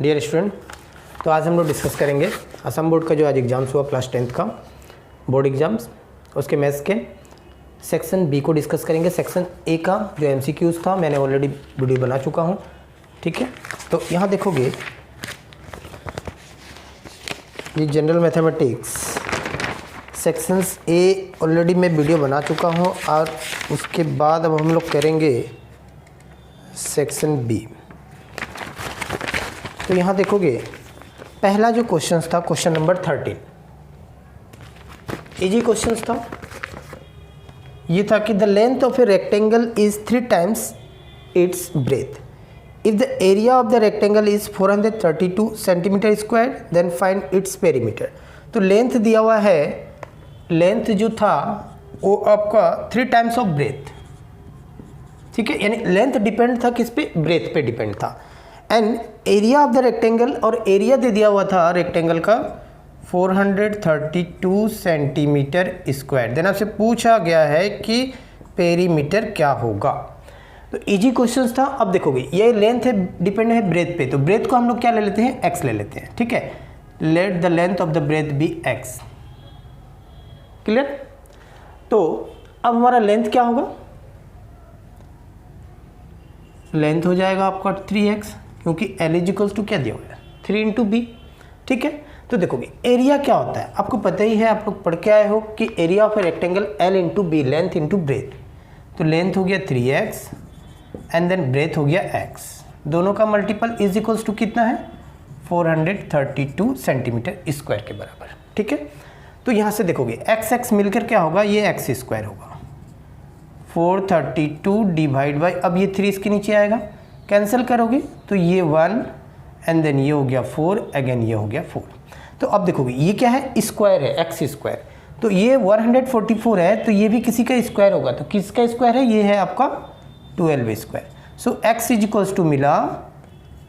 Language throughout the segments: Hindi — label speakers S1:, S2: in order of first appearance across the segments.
S1: डियर स्टूडेंट, तो आज हम लोग डिस्कस करेंगे असम बोर्ड का जो आज एग्ज़ाम्स हुआ क्लास 10th का बोर्ड एग्ज़ाम्स, उसके मैथ्स के सेक्शन बी को डिस्कस करेंगे। सेक्शन ए का जो एमसीक्यूज़ था मैंने ऑलरेडी वीडियो बना चुका हूँ, ठीक है। तो यहाँ देखोगे ये जनरल मैथमेटिक्स सेक्शंस ए ऑलरेडी मैं वीडियो बना चुका हूँ और उसके बाद अब हम लोग करेंगे सेक्शन बी। तो यहाँ देखोगे पहला जो क्वेश्चन था क्वेश्चन नंबर 13, इजी क्वेश्चन था। ये था कि the length of a rectangle is 3 times its breadth. If the area of the rectangle is 432 centimetre square then find its perimeter. तो लेंथ दिया हुआ है, लेंथ जो था वो आपका 3 times ऑफ ब्रेथ, ठीक है, यानी लेंथ डिपेंड था किस पे, ब्रेथ पे डिपेंड था। And area of the rectangle, और एरिया दे दिया हुआ था रेक्टेंगल का 432 सेंटीमीटर स्क्वायर। देन आपसे पूछा गया है कि पेरीमीटर क्या होगा। तो इजी क्वेश्चन था। अब देखोगे ये लेंथ है, डिपेंड है ब्रेथ पे, तो ब्रेथ को हम लोग क्या ले लेते हैं, एक्स ले लेते हैं, ठीक है। Let the length of the breadth b x. Clear. तो अब हमारा लेंथ क्या होगा, लेंथ हो जाएगा आपका 3x, क्योंकि L इजिकल्स टू क्या दिया हुआ है 3 × b, ठीक है। तो देखोगे एरिया क्या होता है, आपको पता ही है, आप लोग पढ़ के आए हो कि area of a rectangle L × b, length × breadth. तो लेंथ हो गया 3x एंड देन ब्रेथ हो गया x, दोनों का मल्टीपल इज इक्वल्स टू कितना है 432 सेंटीमीटर स्क्वायर के बराबर, ठीक है। तो यहाँ से देखोगे x मिलकर क्या होगा, ये x स्क्वायर होगा, 432 डिवाइड बाई, अब ये 3 इसके नीचे आएगा, कैंसिल करोगे तो ये 1 एंड देन ये हो गया 4, अगेन ये हो गया 4। तो अब देखोगे ये क्या है, स्क्वायर है, एक्स स्क्वायर। तो ये 144 है, तो ये भी किसी का स्क्वायर होगा, तो किसका स्क्वायर है, ये है आपका 12 square. So x is equals to मिला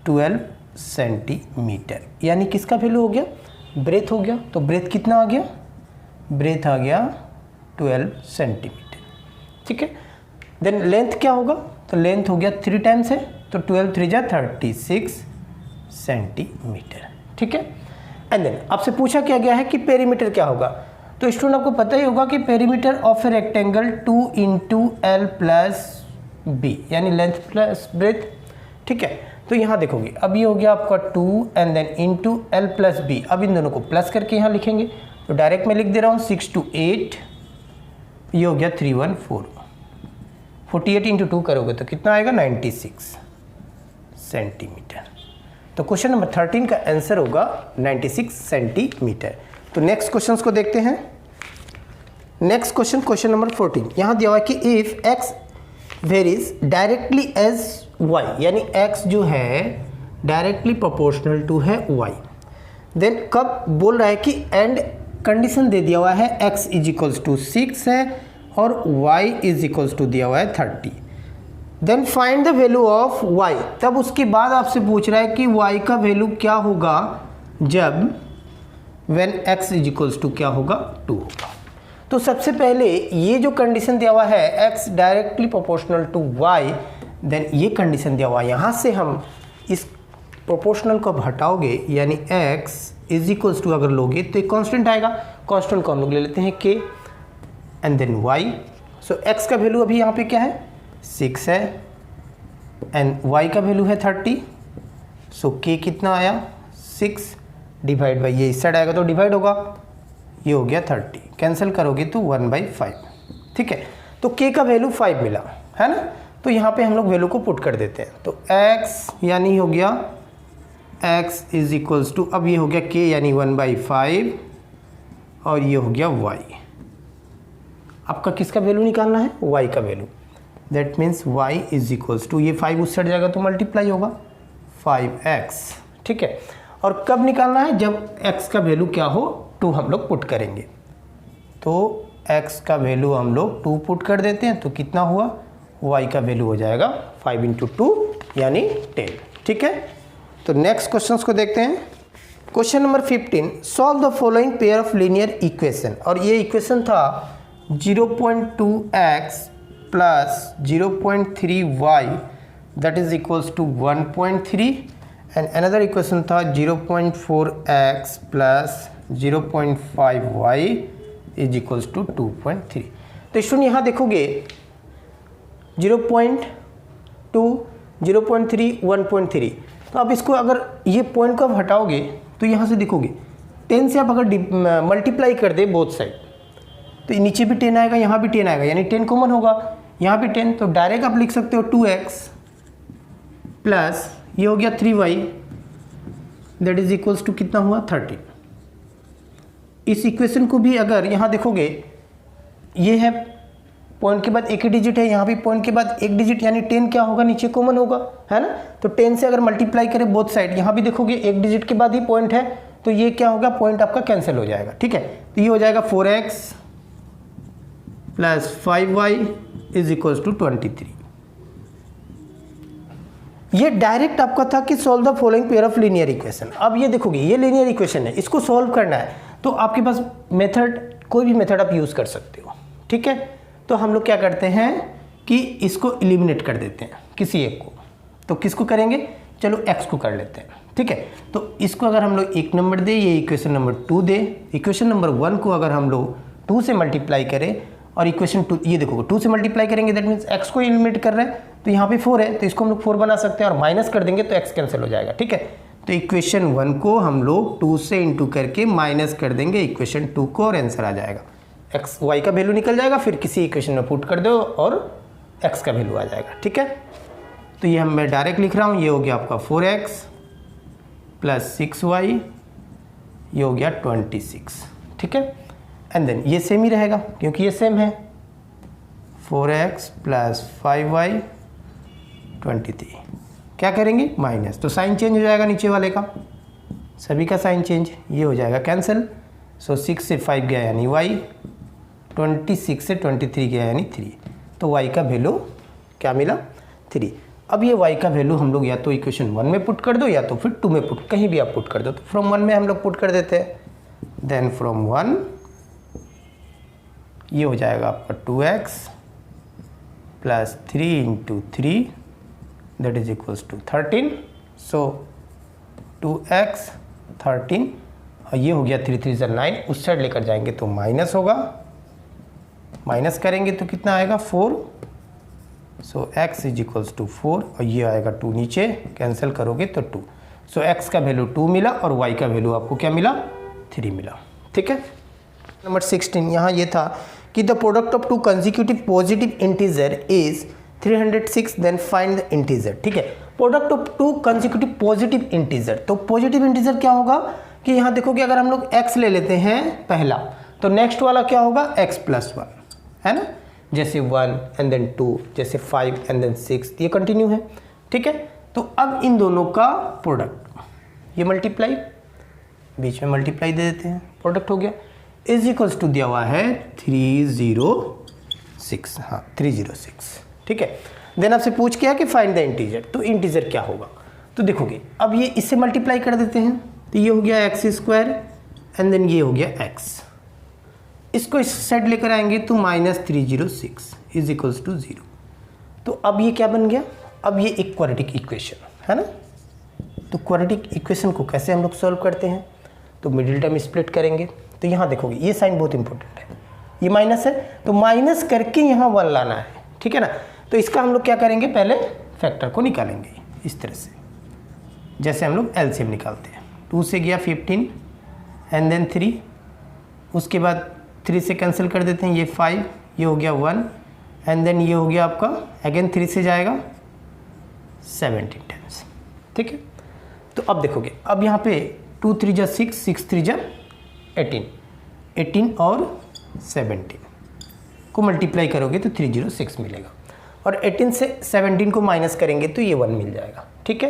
S1: 12 सेंटीमीटर, यानी किसका वैल्यू हो गया, ब्रेथ हो गया। तो ब्रेथ कितना आ गया, ब्रेथ आ गया 12 सेंटीमीटर, ठीक है। देन लेंथ क्या होगा, तो लेंथ हो गया 3 times है, तो 12 3 जा 36 सेंटीमीटर, ठीक है। एंड देन आपसे पूछा क्या गया है कि पेरीमीटर क्या होगा। तो स्टूडेंट आपको पता ही होगा कि perimeter of a rectangle 2 × L + b, यानी लेंथ प्लस ब्रेथ, ठीक है। तो यहाँ देखोगे अब ये हो गया आपका 2 and then into L + b। अब इन दोनों को प्लस करके यहाँ लिखेंगे, तो डायरेक्ट मैं लिख दे रहा हूँ 6 to 8, ये हो गया 314, 48 × 2 करोगे तो कितना आएगा 96 सेंटीमीटर। तो क्वेश्चन नंबर 13 का आंसर होगा 96 सेंटीमीटर। तो नेक्स्ट क्वेश्चन को देखते हैं। नेक्स्ट क्वेश्चन, क्वेश्चन नंबर 14, यहाँ दिया हुआ है कि if x varies directly as y, यानी x जो है डायरेक्टली प्रोपोर्शनल टू है y, देन कब बोल रहा है कि एंड कंडीशन दे दिया हुआ है x इज इक्वल्स टू 6 है और y इज इक्वल्स टू दिया हुआ है 30। Then find the value of y। तब उसके बाद आपसे पूछ रहा है कि y का वैल्यू क्या होगा जब when x is equals to क्या होगा 2 होगा। तो सबसे पहले ये जो कंडीशन दिया हुआ है x directly proportional to y, then ये कंडीशन दिया हुआ है, यहाँ से हम इस प्रोपोर्शनल को हटाओगे, यानी x इज इक्वल्स टू अगर लोगे तो एक कांस्टेंट आएगा, कांस्टेंट को हम लोग ले लेते हैं k and then y। So x का वैल्यू अभी यहाँ पे क्या है 6 है एंड y का वैल्यू है 30। सो k कितना आया 6 डिवाइड बाई, ये इस साइड आएगा तो डिवाइड होगा, ये हो गया 30, कैंसिल करोगे तो 1/5, ठीक है। तो k का वैल्यू 5 मिला है ना। तो यहाँ पे हम लोग वैल्यू को पुट कर देते हैं, तो x यानी हो गया x इज इक्वल्स टू, अब ये हो गया k यानी 1/5 और ये हो गया y। आपका किसका वैल्यू निकालना है, y का value. That means y is equals to, ये 5 उस साइड जाएगा तो मल्टीप्लाई होगा 5x, ठीक है। और कब निकालना है, जब x का वैल्यू क्या हो 2 हम लोग पुट करेंगे। तो x का वैल्यू हम लोग 2 पुट कर देते हैं, तो कितना हुआ, y का वैल्यू हो जाएगा 5 × 2 यानी 10, ठीक है। तो नेक्स्ट क्वेश्चन को देखते हैं। Question number 15, solve the following pair of linear equation. और ये इक्वेशन था 0.2x + 0.3y that is equals to 1.3 and another equation था 0.4x plus 0.5y is equals to 2.3। तो स्टूडेंट यहाँ देखोगे 0.2, 0.3, 1.3। तो आप इसको अगर ये पॉइंट को आप हटाओगे तो यहाँ से देखोगे 10 से आप अगर मल्टीप्लाई कर दे बोथ साइड तो नीचे भी 10 आएगा, यहाँ भी 10 आएगा, यानी 10 कॉमन होगा, यहाँ भी 10। तो डायरेक्ट आप लिख सकते हो 2x प्लस ये हो गया 3y that is equals to कितना हुआ 13। इस इक्वेशन को भी अगर यहाँ देखोगे ये है पॉइंट के बाद एक ही डिजिट है, यहाँ भी पॉइंट के बाद एक डिजिट, यानी 10 क्या होगा नीचे कॉमन होगा, है ना। तो 10 से अगर मल्टीप्लाई करें बोथ साइड, यहाँ भी देखोगे एक डिजिट के बाद ही पॉइंट है, तो ये क्या होगा पॉइंट आपका कैंसिल हो जाएगा, ठीक है। तो ये हो जाएगा 4x plus 5y is equals to 23। ये डायरेक्ट आपका था कि solve the following pair of linear equation. अब ये देखोगे ये लीनियर इक्वेशन है, इसको सॉल्व करना है तो आपके पास मेथड, कोई भी मेथड आप यूज़ कर सकते हो, ठीक है। तो हम लोग क्या करते हैं कि इसको एलिमिनेट कर देते हैं किसी एक को। तो किसको करेंगे, चलो x को कर लेते हैं, ठीक है। तो इसको अगर हम लोग 1 नंबर दे, ये इक्वेशन नंबर 2 दे, इक्वेशन नंबर 1 को अगर हम लोग 2 से मल्टीप्लाई करें और इक्वेशन 2 ये देखो 2 से मल्टीप्लाई करेंगे दैट मीन्स x को एलिमिनेट कर रहे हैं, तो यहाँ पे 4 है तो इसको हम लोग 4 बना सकते हैं और माइनस कर देंगे तो x कैंसिल हो जाएगा, ठीक है। तो इक्वेशन 1 को हम लोग 2 से इंटू करके माइनस कर देंगे इक्वेशन 2 को और आंसर आ जाएगा। x y का वैल्यू निकल जाएगा, फिर किसी इक्वेशन में पुट कर दो और x का वैल्यू आ जाएगा, ठीक है। तो ये मैं डायरेक्ट लिख रहा हूँ, ये हो गया आपका 4x प्लस 6y, ये हो गया 26, ठीक है। एंड देन ये सेम ही रहेगा क्योंकि ये सेम है, 4x प्लस 5y 23। क्या करेंगे माइनस, तो साइन चेंज हो जाएगा नीचे वाले का, सभी का साइन चेंज, ये हो जाएगा कैंसिल। सो 6 से 5 गया यानी y, 26 से 23 गया यानी 3, तो y का वैल्यू क्या मिला 3। अब ये y का वैल्यू हम लोग या तो इक्वेशन 1 में पुट कर दो या तो फिर 2 में पुट, कहीं भी आप पुट कर दो। तो फ्रॉम 1 में हम लोग पुट कर देते हैं, देन फ्रॉम 1 ये हो जाएगा आपका 2x plus 3 into 3 that is equals to 13। So 2x 13 और ये हो गया 3 3 से 9, उस साइड लेकर जाएंगे तो माइनस होगा, माइनस करेंगे तो कितना आएगा 4। सो x इज इक्वल्स टू 4 और ये आएगा 2 नीचे, कैंसिल करोगे तो 2। सो x का वैल्यू 2 मिला और y का वैल्यू आपको क्या मिला 3 मिला, ठीक है। नंबर 16 यहाँ ये था कि the product of 2 consecutive positive integer is 306 then find the integer, ठीक है। Product of 2 consecutive positive integer, तो पॉजिटिव इंटीजर क्या होगा कि यहाँ देखोगे अगर हम लोग x ले लेते हैं पहला, तो नेक्स्ट वाला क्या होगा x प्लस 1, है ना। जैसे 1 एंड देन 2, जैसे 5 एंड देन 6, ये कंटिन्यू है, ठीक है। तो अब इन दोनों का प्रोडक्ट, ये मल्टीप्लाई, बीच में मल्टीप्लाई दे देते हैं, प्रोडक्ट हो गया, इज इक्वल्स टू दिया हुआ है 306, हाँ 306, ठीक है। देन आपसे पूछ किया कि फाइंड द इंटीजर, तो इंटीजर क्या होगा, तो देखोगे अब ये इससे मल्टीप्लाई कर देते हैं, तो ये हो गया x स्क्वायर एंड देन ये हो गया x, इसको इस साइड लेकर आएंगे तो माइनस 306 इज इक्वल्स टू 0। तो अब ये क्या बन गया, अब ये एक क्वाड्रेटिक इक्वेशन है ना। तो क्वाड्रेटिक इक्वेशन को कैसे हम लोग सॉल्व करते हैं, तो मिडिल टर्म स्प्लिट करेंगे। तो यहाँ देखोगे ये साइन बहुत इंपॉर्टेंट है, ये माइनस है तो माइनस करके यहाँ 1 लाना है, ठीक है ना। तो इसका हम लोग क्या करेंगे, पहले फैक्टर को निकालेंगे इस तरह से, जैसे हम लोग एलसीएम निकालते हैं। 2 से गया 15 एंड देन 3, उसके बाद 3 से कैंसिल कर देते हैं, ये 5, ये हो गया 1 एंड देन ये हो गया आपका अगेन 3 से जाएगा 17 टाइम्स, ठीक है। तो अब देखोगे अब यहाँ पे 2 3 जा 6, 6 3 जा 18, 18 और 17 को मल्टीप्लाई करोगे तो 306 मिलेगा, और 18 से 17 को माइनस करेंगे तो ये 1 मिल जाएगा, ठीक है।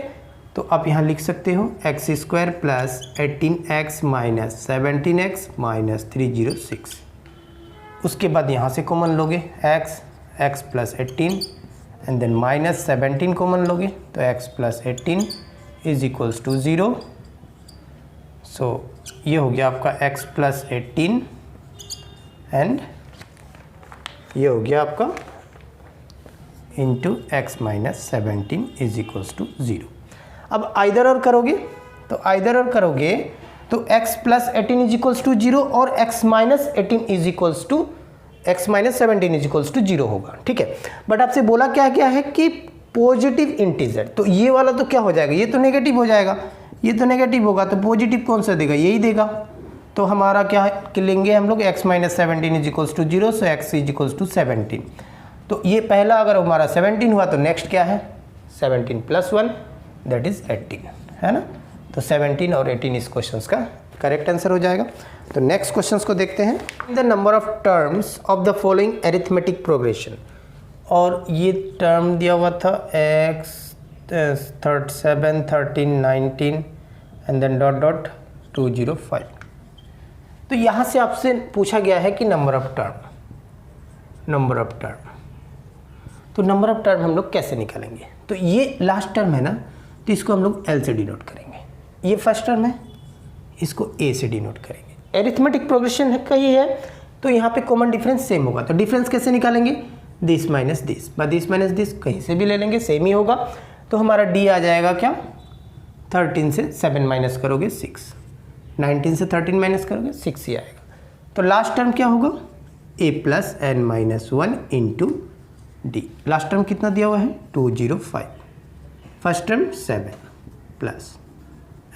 S1: तो आप यहाँ लिख सकते हो x square plus 18x minus 17x minus 306। उसके बाद यहाँ से कॉमन लोगे x plus 18 and then minus 17 common लोगे तो x plus 18 is equals to 0। So ये हो गया आपका x प्लस 18 एंड ये हो गया आपका into x minus 17 is equals to 0। अब आइदर और करोगे तो x plus 18 is equals to 0 और x minus 18 is equals to x minus 17 is equals to 0 होगा, ठीक है। बट आपसे बोला क्या है कि पॉजिटिव इंटीजर, तो ये वाला तो क्या हो जाएगा, ये तो नेगेटिव हो जाएगा, ये तो नेगेटिव होगा, तो पॉजिटिव कौन सा देगा, यही देगा। तो हमारा क्या लेंगे हम लोग x minus 17 is equals to 0, so x is equals to 17। तो ये पहला अगर हमारा 17 हुआ तो नेक्स्ट क्या है 17 प्लस 1 दैट इज 18, है ना। तो 17 और 18 इस क्वेश्चन का करेक्ट आंसर हो जाएगा। तो नेक्स्ट क्वेश्चन को देखते हैं। The number of terms of the following arithmetic progression, और ये टर्म दिया हुआ था x 7 13 19 and then dot dot 205। तो यहाँ से आपसे पूछा गया है कि नंबर ऑफ टर्म, तो नंबर ऑफ टर्म हम लोग कैसे निकालेंगे। तो ये लास्ट टर्म है ना, तो इसको हम लोग L से डिनोट करेंगे। ये फर्स्ट टर्म है, इसको A से डिनोट करेंगे। एरिथमेटिक प्रोग्रेशन का ये है, तो यहाँ पे कॉमन डिफरेंस सेम होगा। तो डिफरेंस कैसे निकालेंगे, this minus this, this minus this कहीं से भी ले लेंगे, सेम ही होगा। तो हमारा D आ जाएगा क्या, 13 से 7 माइनस करोगे 6, 19 से 13 माइनस करोगे 6 ही आएगा। तो लास्ट टर्म क्या होगा, A plus n minus 1 into D। Last term कितना दिया हुआ है 205, first term 7 plus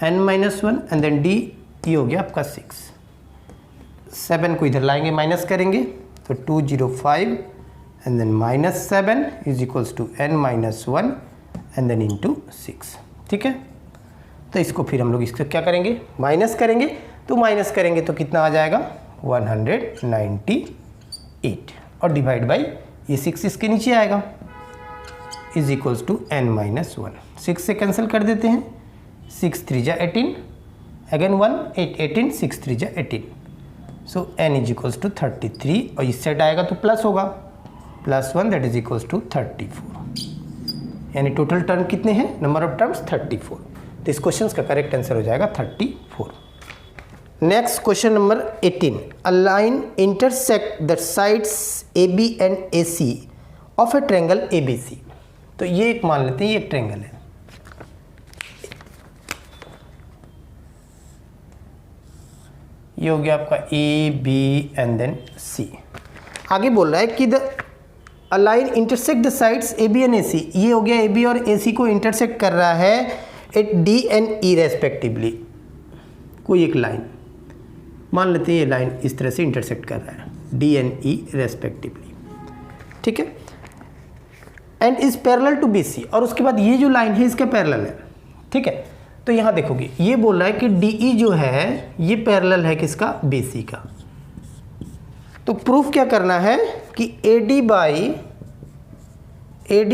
S1: n minus 1 and then D, ये हो गया आपका 6। 7 को इधर लाएंगे, माइनस करेंगे, तो 205 and then minus 7 is equals to n minus 1 and then into 6, ठीक है। तो इसको फिर हम लोग इसको क्या करेंगे, माइनस करेंगे। तो माइनस करेंगे तो कितना आ जाएगा 198 और डिवाइड बाई ये 6 इसके नीचे आएगा is equals to n minus 1। 6 से कैंसिल कर देते हैं, 6 3 जा 18, अगेन 1 8 18, 6 3 जा 18, so n is equals to 33 और इस सेट आएगा तो प्लस होगा, plus 1 that is equals to 34, यानी टोटल टर्म कितने हैं, नंबर ऑफ टर्म्स 34। तो इस क्वेश्चन का करेक्ट आंसर हो जाएगा 34। Next question number 18, a line intersect the sides AB and AC of A triangle ABC। तो ये एक मान लेते हैं, ये एक ट्रायंगल है, ये हो गया आपका AB एंड देन C। आगे बोल रहा है कि the a line intersect the sides AB and AC, ये हो गया AB और AC को इंटरसेक्ट कर रहा है at D and E respectively. कोई एक लाइन मान लेते हैं, ये लाइन इस तरह से इंटरसेक्ट कर रहा है D एंड E रेस्पेक्टिवली, ठीक है, and is parallel to BC, और उसके बाद ये जो लाइन है इसके पैरेलल है, ठीक है। तो यहाँ देखोगे ये बोल रहा है कि DE जो है ये पैरेलल है किसका, BC का। तो प्रूफ क्या करना है कि AD by AB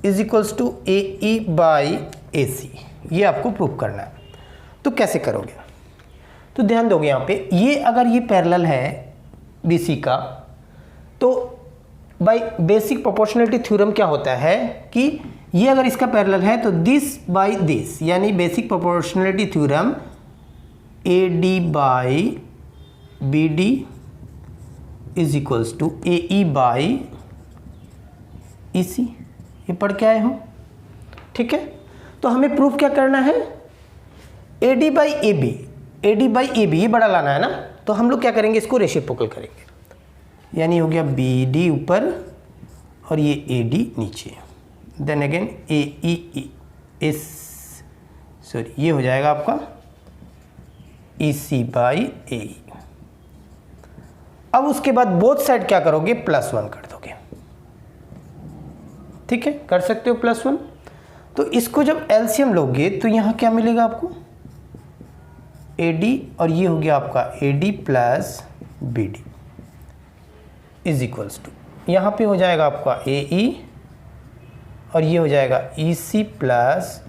S1: is equals to AE by AC, ये आपको प्रूफ करना है। तो कैसे करोगे, तो ध्यान दोगे यहाँ पे, ये अगर ये पैरेलल है BC का, तो बाय बेसिक प्रोपोर्शनलिटी थ्योरम क्या होता है कि ये अगर इसका पैरेलल है तो दिस बाय दिस, यानी basic proportionality theorem AD by BD is equals to AE by EC, ये पढ़ के आए हो, ठीक है। तो हमें प्रूफ क्या करना है, AD बाई AB ये बड़ा लाना है ना, तो हम लोग क्या करेंगे, इसको रेसिप्रोकल करेंगे, यानी हो गया BD ऊपर और ये AD नीचे, देन अगेन ये हो जाएगा आपका EC बाई AE। अब उसके बाद बोथ साइड क्या करोगे, +1 कर दोगे, ठीक है, कर सकते हो +1। तो इसको जब एलसीएम लोगे तो यहाँ क्या मिलेगा आपको, AD और ये हो गया आपका AD plus BD is equals to, यहाँ पे हो जाएगा आपका AE और ये हो जाएगा EC प्लस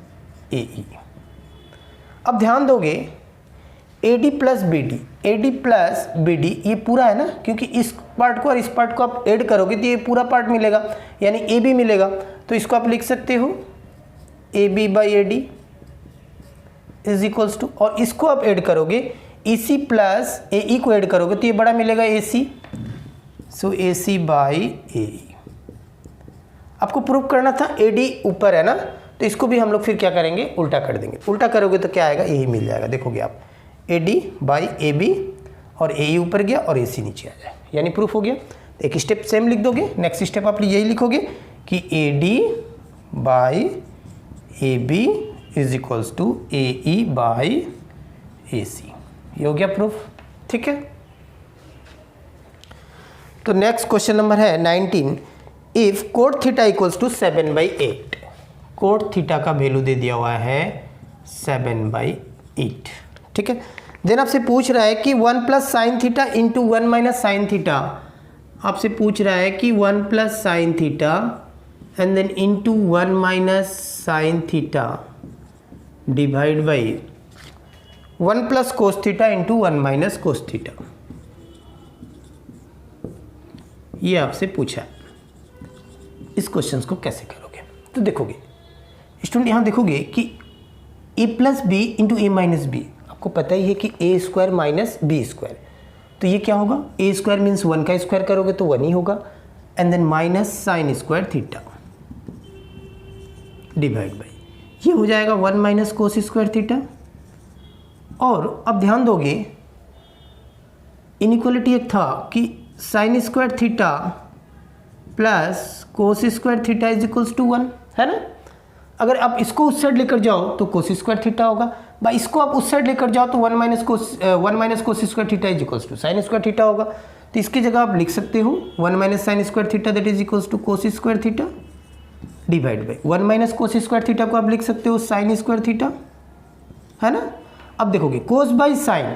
S1: AE। अब ध्यान दोगे AD प्लस BD ये पूरा है ना, क्योंकि इस पार्ट को और इस पार्ट को आप ऐड करोगे तो ये पूरा पार्ट मिलेगा, यानी AB मिलेगा। तो इसको आप लिख सकते हो AB by AD is equals to, और इसको आप ऐड करोगे EC प्लस AE को ऐड करोगे तो ये बड़ा मिलेगा AC, so AC by AE। आपको प्रूव करना था AD ऊपर है ना, तो इसको भी हम लोग फिर क्या करेंगे, उल्टा कर देंगे। उल्टा करोगे तो क्या आएगा, यही मिल जाएगा। देखोगे आप AD बाई AB और AE ऊपर गया और AC नीचे आ जाए, यानी प्रूफ हो गया। एक स्टेप सेम लिख दोगे, नेक्स्ट स्टेप आप यही लिखोगे कि AD by AB is equals to AE by AC। ये हो गया प्रूफ, ठीक है। तो नेक्स्ट क्वेश्चन नंबर है 19। If cot theta equals to 7/8, cot theta का वैल्यू दे दिया हुआ है 7/8, ठीक है। देन आपसे पूछ रहा है कि 1 plus sine theta into 1 minus sine theta, आपसे पूछ रहा है कि 1 plus sine theta and then into 1 minus sine theta divide by 1 plus cos theta into 1 minus cos theta, ये आपसे पूछा। इस क्वेश्चन को कैसे करोगे, तो देखोगे स्टूडेंट, यहाँ देखोगे कि a plus b into a minus b, आपको पता ही है कि a square minus b square, तो ये क्या होगा, ए स्क्वायर मीन्स 1 का स्क्वायर करोगे तो 1 ही होगा, and then minus sine square theta divide by, ये हो जाएगा 1 माइनस कोस स्क्वायर थीटा। और अब ध्यान दोगे इनइक्वालिटी एक था कि sine square theta plus cos square theta is equals to 1, है ना। अगर आप इसको उस साइड लेकर जाओ तो कोस स्क्वायर थीटा होगा, भाई इसको आप उस साइड लेकर जाओ तो 1 minus cos square theta is equals to sine square theta होगा। तो इसकी जगह आप लिख सकते हो 1 minus sine square theta that is equals to cos square theta divide by 1 minus cos square theta को आप लिख सकते हो साइन स्क्वायर थीटा, है ना। अब देखोगे cos by sine,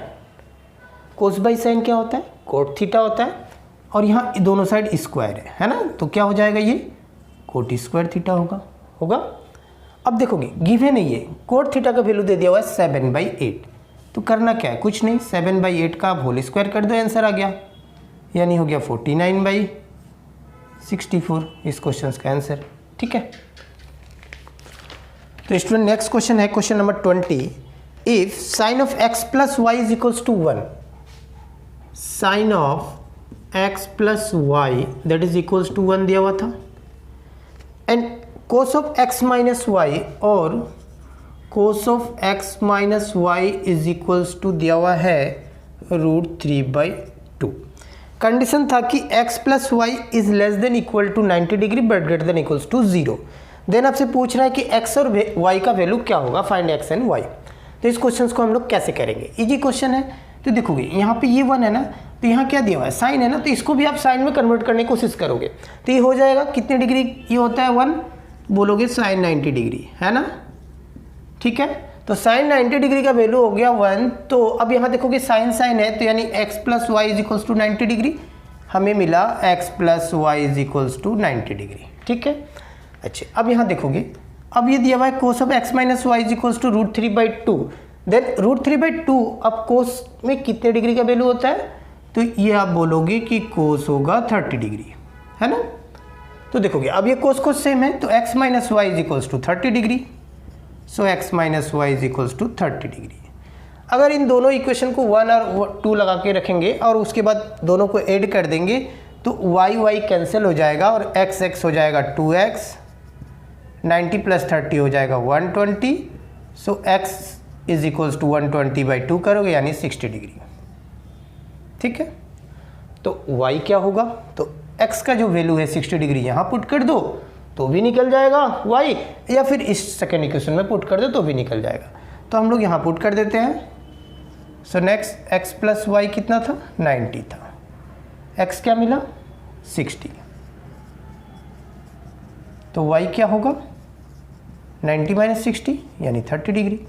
S1: cos by sine क्या होता है, कोट थीटा होता है, और यहाँ दोनों साइड स्क्वायर है ना, तो क्या हो जाएगा, ये कोट स्क्वायर थीटा होगा। अब देखोगे गिवन है ये कोट थीटा का वैल्यू दे दिया हुआ है 7/8, तो करना क्या है, कुछ नहीं, 7/8 का आप होल स्क्वायर कर दो, आंसर आ गया, यानी हो गया 49/64 इस क्वेश्चन का आंसर, ठीक है। तो स्टूडेंट नेक्स्ट क्वेश्चन है question number 20। If sine of x plus y is equals to 1, sine of x plus y that is equals to 1 दिया हुआ था, and cos of x minus y और cos of x minus y is equals to दिया हुआ है √3/2। कंडीशन था कि x plus y is less than equal to 90 degree but greater than equals to 0। Then आपसे पूछ रहा है कि x और y का वैल्यू क्या होगा, फाइंड x एंड y। तो इस क्वेश्चन को हम लोग कैसे करेंगे, इजी क्वेश्चन है। तो देखोगे यहाँ पे ये 1 है ना, तो यहाँ क्या दिया हुआ है, साइन है ना, तो इसको भी आप साइन में कन्वर्ट करने की कोशिश करोगे, तो ये हो जाएगा कितने डिग्री ये होता है 1, बोलोगे साइन 90 डिग्री, है ना, ठीक है। तो साइन 90 डिग्री का वैल्यू हो गया 1। तो अब यहाँ देखोगे साइन है, तो यानी x plus y is equals to 90 degree, हमें मिला x plus y is equals to 90 degree, ठीक है। अच्छा, अब यहाँ देखोगे, अब ये दिया हुआ है cos of x minus y is equals to √3/2, then √3/2 अब कोस में कितने डिग्री का वैल्यू होता है, तो ये आप बोलोगे कि कोस होगा 30 डिग्री, है ना। तो देखोगे अब ये कोस सेम है, तो x minus y is equals to 30 degree, so x minus y is equals to 30 degree. अगर इन दोनों इक्वेशन को 1 और 2 लगा के रखेंगे और उसके बाद दोनों को ऐड कर देंगे तो y कैंसिल हो जाएगा और x हो जाएगा 2x, 90 प्लस 30 हो जाएगा 120, सो x इज इक्वल्स टू 120/2 करोगे यानी 60 डिग्री, ठीक है। तो y क्या होगा, तो x का जो वैल्यू है 60 डिग्री यहाँ पुट कर दो तो भी निकल जाएगा y, या फिर इस सेकेंड इक्वेशन में पुट कर दो तो भी निकल जाएगा। तो हम लोग यहाँ पुट कर देते हैं। So next x plus y कितना था, 90 था, x क्या मिला 60, तो y क्या होगा 90 माइनस 60 यानी 30 डिग्री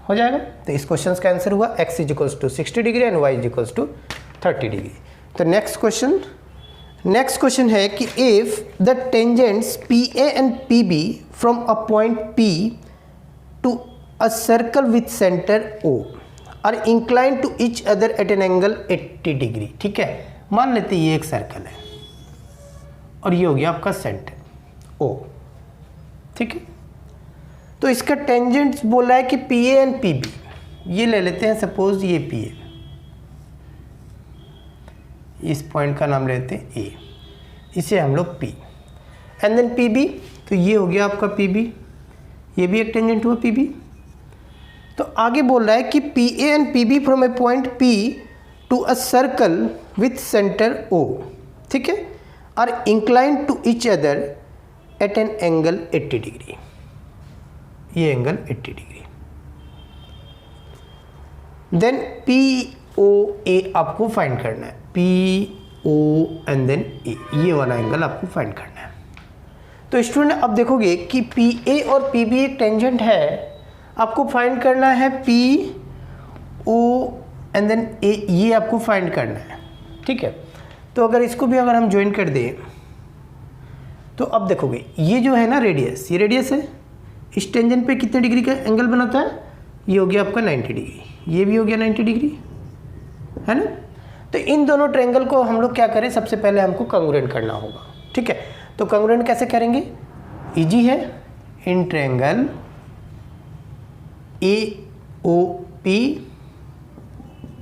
S1: हो जाएगा। तो इस क्वेश्चन का आंसर हुआ x is equals to 60 degree and y is equals to 30 degree. तो नेक्स्ट क्वेश्चन है कि if the tangents PA and PB from a point P to a circle with centre O are incline to each other at an angle 80 degree, ठीक है। मान लेते ये एक सर्कल है और ये हो गया आपका सेंटर O, ठीक है। तो इसका टेंजेंट्स बोला है कि PA एंड PB, ये ले लेते हैं सपोज ये PA, इस पॉइंट का नाम लेते हैं A, इसे हम लोग P, एंड देन PB, तो ये हो गया आपका PB, ये भी एक टेंजेंट हुआ पी बी। तो आगे बोल रहा है कि P A and P B from a point P to a circle with centre O, ठीक है, are inclined to each other at an angle 80 degree. ये angle 80 degree. Then P O A आपको फाइंड करना है, P O and then A, ये वाला एंगल आपको फाइंड करना है। तो स्टूडेंट अब देखोगे कि पी ए और पी बी एक टेंजेंट है, आपको फाइंड करना है P O and then A, ये आपको फाइंड करना है, ठीक है। तो अगर इसको भी अगर हम ज्वाइन कर दें तो अब देखोगे ये जो है ना रेडियस, ये रेडियस है, इस टेंजेंट पे कितने डिग्री का एंगल बनाता है, ये हो गया आपका 90 डिग्री, ये भी हो गया 90 डिग्री, है ना। तो इन दोनों ट्रायंगल को हम लोग क्या करें, सबसे पहले हमको कॉन्ग्रुएंट करना होगा, ठीक है। तो कॉन्ग्रुएंट कैसे करेंगे, इजी है। In triangle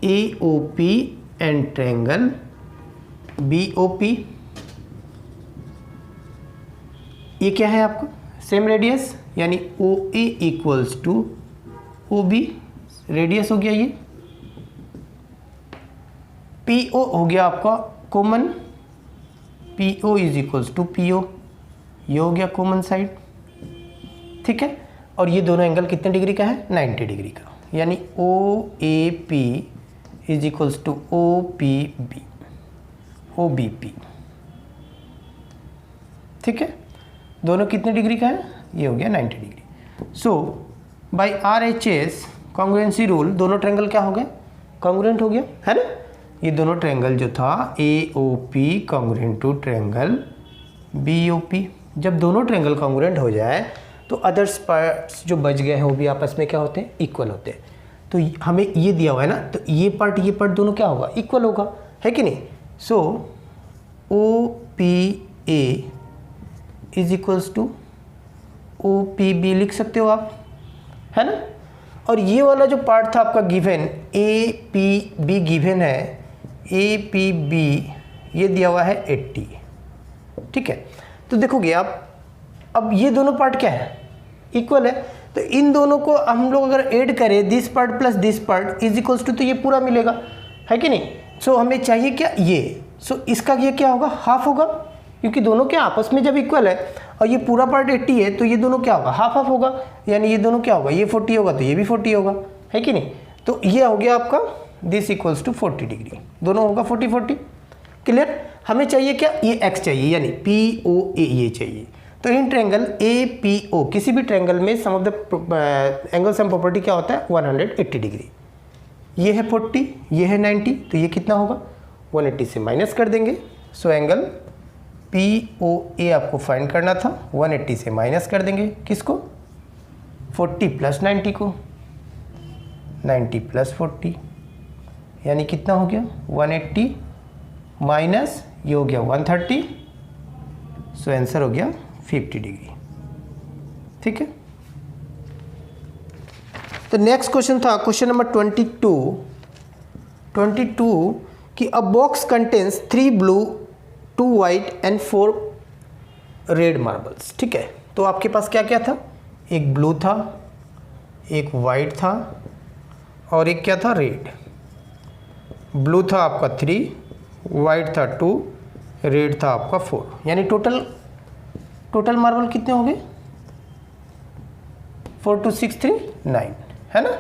S1: AOP and triangle BOP, ये क्या है आपका सेम रेडियस, यानी OA equals to OB, radius हो गया ये। PO हो गया आपका common, PO is equals to PO, ये हो गया कॉमन साइड, ठीक है। और ये दोनों एंगल कितने डिग्री का है, 90 डिग्री का, यानी OAP is equals to OBP, ठीक है। दोनों कितने डिग्री का है, ये हो गया 90 डिग्री। सो बाय RHS कॉन्ग्रुएंसी रूल दोनों ट्रायंगल क्या हो गए, कॉन्ग्रुएंट हो गया, है ना। ये दोनों ट्रायंगल जो था AOP congruent to triangle BOP, जब दोनों ट्रायंगल कॉन्ग्रुएंट हो जाए तो अदर्स पार्ट्स जो बच गए हैं वो भी आपस में क्या होते हैं, इक्वल होते हैं। तो हमें ये दिया हुआ है ना, तो ये पार्ट दोनों क्या होगा, इक्वल होगा, है कि नहीं। So OPA is equals to OPB लिख सकते हो आप, है ना। और ये वाला जो पार्ट था आपका गिवन APB गिवन है, APB ये दिया हुआ है 80, ठीक है। तो देखोगे आप, अब ये दोनों पार्ट क्या है, इक्वल है। तो इन दोनों को हम लोग अगर ऐड करें, this part plus this part is equals to, तो ये पूरा मिलेगा, है कि नहीं। सो हमें चाहिए क्या, ये, सो इसका ये क्या होगा, हाफ होगा, क्योंकि दोनों क्या आपस में जब इक्वल है और ये पूरा पार्ट 80 है, तो ये दोनों क्या होगा, हाफ हाफ होगा, यानी ये दोनों क्या होगा, ये 40 होगा तो ये भी 40 होगा, है कि नहीं। तो ये हो गया आपका दिस इक्वल्स टू 40 डिग्री, दोनों होगा 40-40, क्लियर। हमें चाहिए क्या, ये x चाहिए, यानी POA ये चाहिए। तो इन ट्रायंगल APO किसी भी ट्रायंगल में sum of the angle sum property क्या होता है, 180 डिग्री। ये है 40, ये है 90, तो ये कितना होगा, 180 से माइनस कर देंगे। सो एंगल POA आपको फाइंड करना था, 180 से माइनस कर देंगे किसको, 40 प्लस 90 को, 90 प्लस 40, यानी कितना हो गया 180 माइनस ये हो गया 130, सो आंसर हो गया 50 डिग्री, ठीक है। तो नेक्स्ट क्वेश्चन था क्वेश्चन नंबर 22 कि अ box contains 3 blue 2 white and 4 red marbles, ठीक है। तो आपके पास क्या क्या था, एक ब्लू था, एक वाइट था और एक क्या था, रेड। ब्लू था आपका 3, वाइट था 2, रेड था आपका 4, यानी टोटल मार्बल कितने हो गए, 4 2 6 3 9, है ना।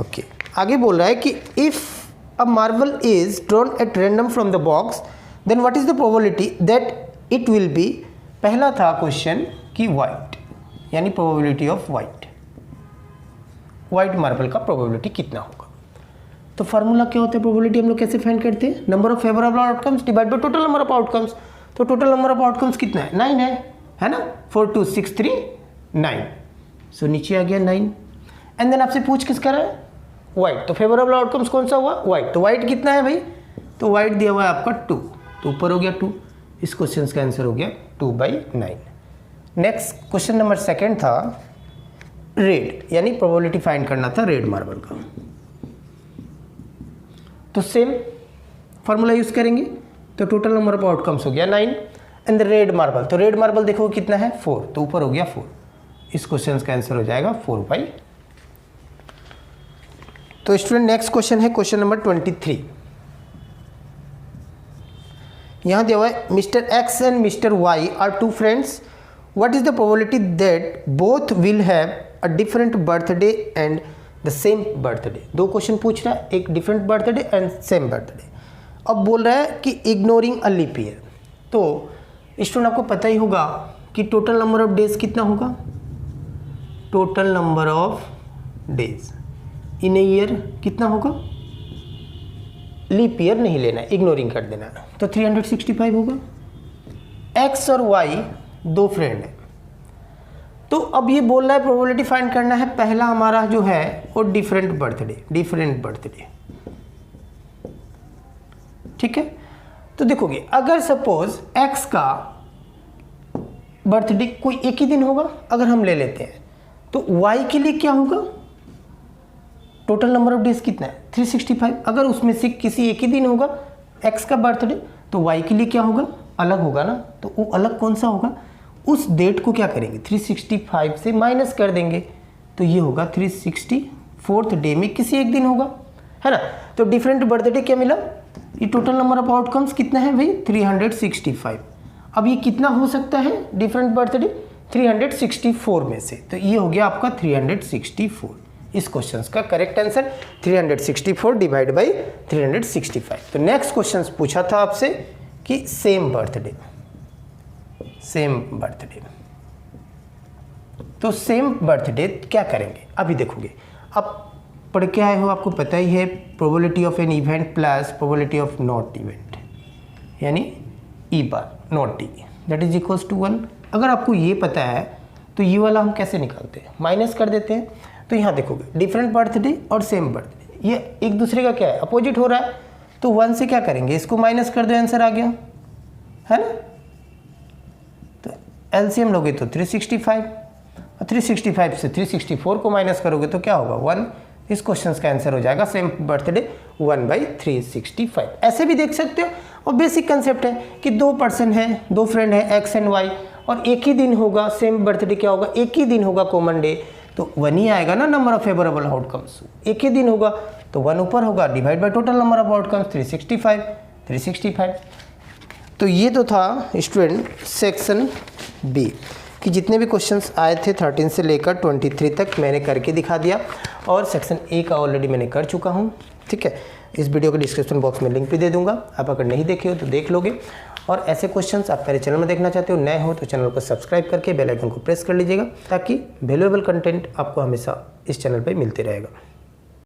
S1: ओके, आगे बोल रहा है कि if a marble is drawn at random from the box then what is the probability that it will be, पहला था क्वेश्चन कि वाइट, यानी प्रोबेबिलिटी ऑफ वाइट मार्बल का प्रोबेबिलिटी कितना होगा। तो फार्मूला क्या होता है प्रोबेबिलिटी, हम लोग कैसे फाइंड करते हैं, number of favourable outcomes divide by total number of outcomes. तो टोटल नंबर ऑफ आउटकम्स कितना है, 9 है ना, 4 2 6 3 9, सो नीचे आ गया 9। एंड देन आपसे पूछ किसका रहा है, वाइट, तो फेवरेबल आउटकम्स कौन सा हुआ, वाइट। तो वाइट कितना है भाई, तो वाइट दिया हुआ है आपका 2, तो ऊपर हो गया 2, इस क्वेश्चन का आंसर हो गया 2/9। नेक्स्ट क्वेश्चन नंबर 2 था रेड, यानी प्रोबेबिलिटी फाइंड करना था रेड मार्बल का। तो सेम फार्मूला यूज करेंगे, तो टोटल नंबर ऑफ आउटकम्स हो गया 9 एंड द रेड मार्बल, तो रेड मार्बल देखो कितना है 4, तो ऊपर हो गया 4, इस क्वेश्चन का आंसर हो जाएगा 4/। तो स्टूडेंट नेक्स्ट क्वेश्चन है क्वेश्चन नंबर 23। यहाँ दिया हुआ है mister X and mister Y are two friends, what is the probability that both will have a different birthday and the same birthday. दो क्वेश्चन पूछ रहा है, एक different birthday and same birthday. अब बोल रहा है कि इग्नोरिंग अ लीप ईयर। तो स्टूडेंट आपको पता ही होगा कि टोटल नंबर ऑफ डेज कितना होगा, total number of days in a year कितना होगा, लीप ईयर नहीं लेना है, इग्नोरिंग कर देना है, तो 365 होगा। एक्स और वाई दो फ्रेंड है, तो अब ये बोल रहा है प्रोबेबिलिटी फाइंड करना है। पहला हमारा जो है वो डिफरेंट बर्थडे, ठीक है। तो देखोगे अगर सपोज एक्स का बर्थडे कोई एक ही दिन होगा अगर हम ले लेते हैं, तो वाई के लिए क्या होगा, टोटल नंबर ऑफ डेज कितना है 365। अगर उसमें से किसी एक ही दिन होगा एक्स का बर्थडे, तो वाई के लिए क्या होगा, अलग होगा ना। तो वो अलग कौन सा होगा, उस डेट को क्या करेंगे 365 से माइनस कर देंगे, तो ये होगा 364th डे में किसी एक दिन होगा, है ना। तो डिफरेंट बर्थडे क्या मिला, ये टोटल नंबर ऑफ आउटकम्स कितना है भाई 365। अब ये कितना हो सकता है डिफरेंट बर्थडे 364 में से, तो ये हो गया आपका 364। इस क्वेश्चन का करेक्ट आंसर 364 डिवाइड बाई 365। तो नेक्स्ट क्वेश्चन पूछा था आपसे कि सेम बर्थडे, तो सेम बर्थडे क्या करेंगे अभी देखोगे। अब पढ़ के आए हो, आपको पता ही है probability of an event plus probability of not event, यानी E bar not D that is equals to 1। अगर आपको ये पता है तो ये वाला हम कैसे निकालते हैं, माइनस कर देते हैं। तो यहाँ देखोगे डिफरेंट बर्थडे और सेम बर्थडे ये एक दूसरे का क्या है, अपोजिट हो रहा है, तो 1 से क्या करेंगे, इसको माइनस कर दो, आंसर आ गया, है ना। तो एलसीएम लोगे तो 365, और 365 से 364 को माइनस करोगे तो क्या होगा 1। इस क्वेश्चन का आंसर हो जाएगा सेम बर्थडे 1/365। ऐसे भी देख सकते हो, और बेसिक कंसेप्ट है कि दो पर्सन है, दो फ्रेंड है एक्स एंड वाई, और एक ही दिन होगा सेम बर्थडे, क्या होगा एक ही दिन होगा कॉमन डे, तो 1 ही आएगा ना नंबर ऑफ फेवरेबल आउटकम्स। एक ही दिन होगा तो 1 ऊपर होगा, divide by total number of outcomes 365। तो ये तो था स्टूडेंट सेक्शन बी कि जितने भी क्वेश्चंस आए थे 13 से लेकर 23 तक मैंने करके दिखा दिया, और सेक्शन ए का ऑलरेडी मैंने कर चुका हूँ, ठीक है। इस वीडियो के डिस्क्रिप्शन बॉक्स में लिंक भी दे दूंगा, आप अगर नहीं देखे हो तो देख लोगे। और ऐसे क्वेश्चंस आप मेरे चैनल में देखना चाहते हो, नए हो तो चैनल को सब्सक्राइब करके बेल आइकन को प्रेस कर लीजिएगा, ताकि वैल्यूएबल कंटेंट आपको हमेशा इस चैनल पर मिलते रहेगा।